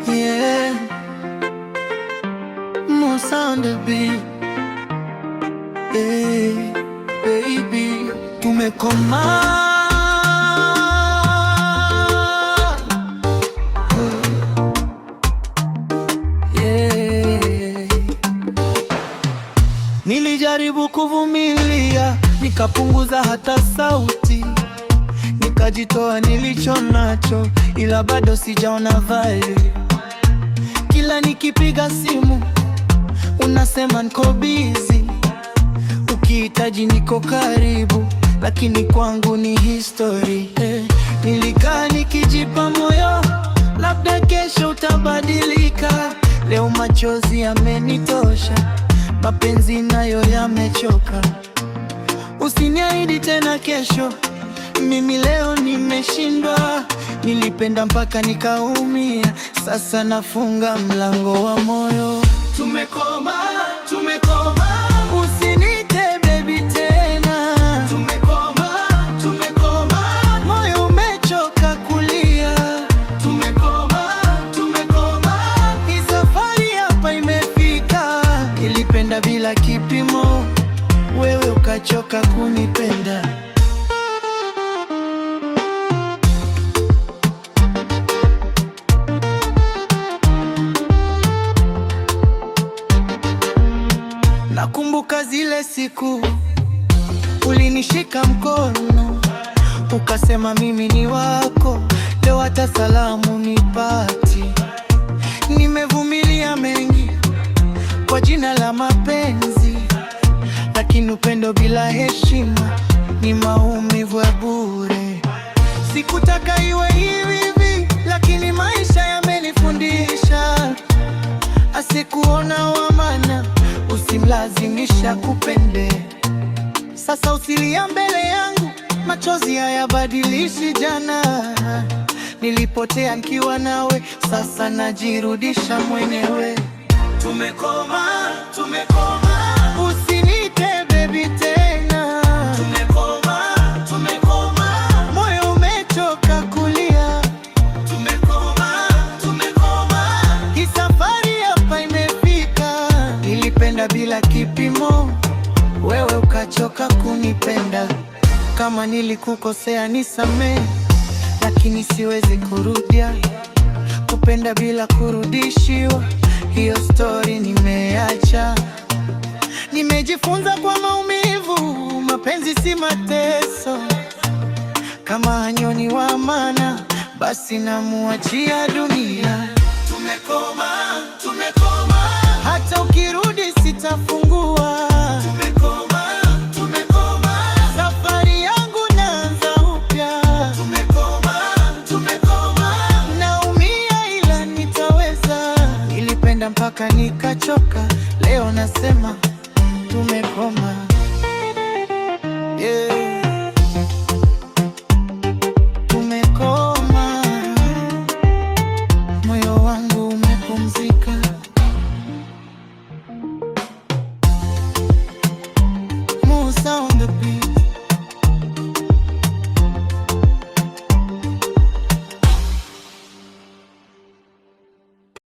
Yeah, Musa on the beat. Hey, baby, tumekoma. Yeah. Nilijaribu kuvumilia, nikapunguza hata sauti, nikajitoa nilicho nacho, ila bado sijaona value. Kila nikipiga simu unasema niko busy, ukihitaji niko karibu, lakini kwangu ni history. Nilikaa nikijipa moyo, labda kesho utabadilika. Leo machozi yamenitosha, mapenzi nayo yamechoka. Usiniahidi tena kesho, mimi leo nimeshindwa. Nilipenda mpaka nikaumia, sasa nafunga mlango wa moyo. Tumekoma, tumekoma, usinite baby tena. Tumekoma, tumekoma, moyo umechoka kulia. Tumekoma, tumekoma, hii safari hapa imefika. Nilipenda bila kipimo, wewe ukachoka kunipenda. Nakumbuka zile siku ulinishika mkono, ukasema mimi ni wako. Leo hata salamu nipati. Nimevumilia mengi kwa jina la mapenzi, lakini upendo bila heshima ni maumivu ya bure. Sikutaka iwe hivi hivi, lakini maisha yamenifundisha. Asikuona wa maana usimlazimisha kupende. Sasa usilia mbele yangu, machozi hayabadilishi jana. Nilipotea nikiwa nawe, sasa najirudisha mwenyewe. Tumekoma, tumekoma, usinite baby tena. Tumekoma, tumekoma, moyo umechoka kulia. Tumekoma, tumekoma, hii safari hapa imefika. Nilipenda bila kipimo, wewe ukachoka kunipenda. Kama nilikukosea nisamehe, lakini siwezi kurudia. Kupenda bila kurudishiwa, hiyo story nimeacha. Nimejifunza kwa maumivu, mapenzi si mateso. Kama hanyoni wa maana, basi namuachia dunia. Tumekoma, tumekoma, hata ukirudi sitafungua. Tumekoma, tumekoma, safari yangu naanza upya. Tumekoma, tumekoma, naumia ila nitaweza. Nilipenda mpaka nikachoka, leo nasema tumekoma.